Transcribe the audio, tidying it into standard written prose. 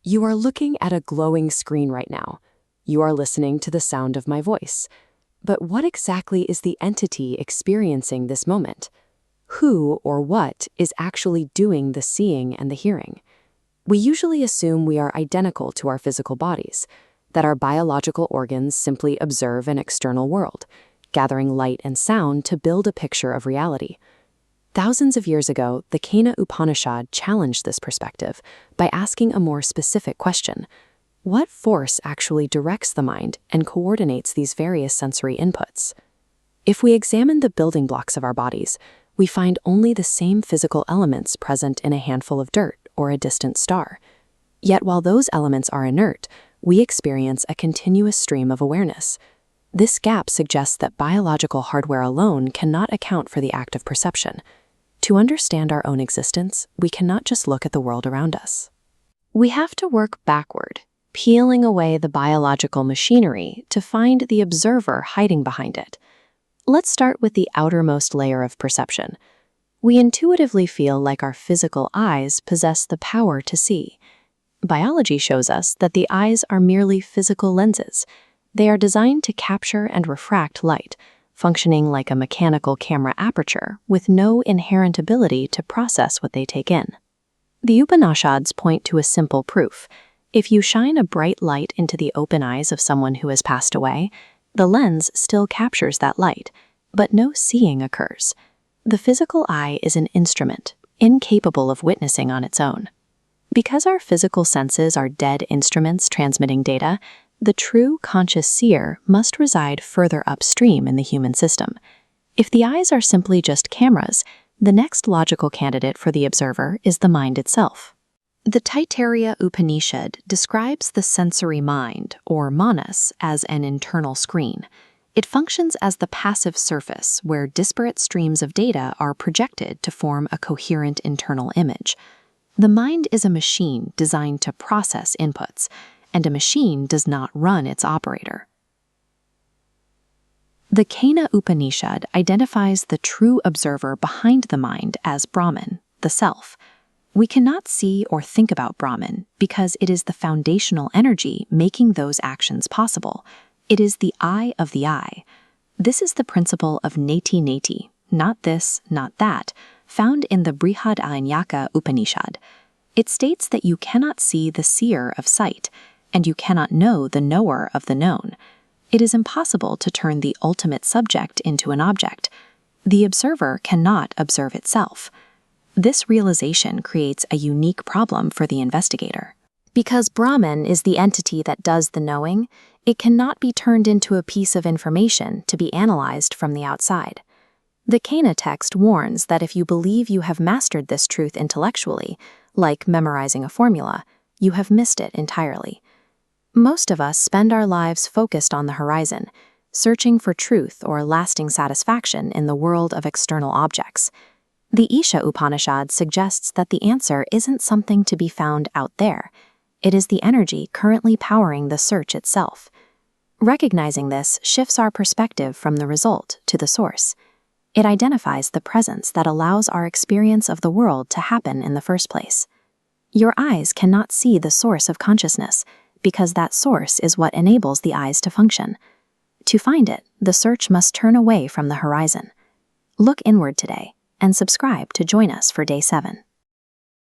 You are looking at a glowing screen right now. You are listening to the sound of my voice. But what exactly is the entity experiencing this moment? Who or what is actually doing the seeing and the hearing? We usually assume we are identical to our physical bodies, that our biological organs simply observe an external world, gathering light and sound to build a picture of reality. Thousands of years ago, the Kena Upanishad challenged this perspective by asking a more specific question. What force actually directs the mind and coordinates these various sensory inputs? If we examine the building blocks of our bodies, we find only the same physical elements present in a handful of dirt or a distant star. Yet while those elements are inert, we experience a continuous stream of awareness. This gap suggests that biological hardware alone cannot account for the act of perception. To understand our own existence, we cannot just look at the world around us. We have to work backward, peeling away the biological machinery to find the observer hiding behind it. Let's start with the outermost layer of perception. We intuitively feel like our physical eyes possess the power to see. Biology shows us that the eyes are merely physical lenses. They are designed to capture and refract light, functioning like a mechanical camera aperture with no inherent ability to process what they take in. The Upanishads point to a simple proof. If you shine a bright light into the open eyes of someone who has passed away, the lens still captures that light, but no seeing occurs. The physical eye is an instrument, incapable of witnessing on its own. Because our physical senses are dead instruments transmitting data, the true conscious seer must reside further upstream in the human system. If the eyes are simply just cameras, the next logical candidate for the observer is the mind itself. The Taittiriya Upanishad describes the sensory mind, or manas, as an internal screen. It functions as the passive surface where disparate streams of data are projected to form a coherent internal image. The mind is a machine designed to process inputs, and a machine does not run its operator. The Kena Upanishad identifies the true observer behind the mind as Brahman, the self. We cannot see or think about Brahman because it is the foundational energy making those actions possible. It is the eye of the eye. This is the principle of neti neti, not this, not that, found in the Brihadaranyaka Upanishad. It states that you cannot see the seer of sight, and you cannot know the knower of the known. It is impossible to turn the ultimate subject into an object. The observer cannot observe itself. This realization creates a unique problem for the investigator. Because Brahman is the entity that does the knowing, it cannot be turned into a piece of information to be analyzed from the outside. The Kena text warns that if you believe you have mastered this truth intellectually, like memorizing a formula, you have missed it entirely. Most of us spend our lives focused on the horizon, searching for truth or lasting satisfaction in the world of external objects. The Isha Upanishad suggests that the answer isn't something to be found out there. It is the energy currently powering the search itself. Recognizing this shifts our perspective from the result to the source. It identifies the presence that allows our experience of the world to happen in the first place. Your eyes cannot see the source of consciousness, because that source is what enables the eyes to function. To find it, the search must turn away from the horizon. Look inward today, and subscribe to join us for Day 7.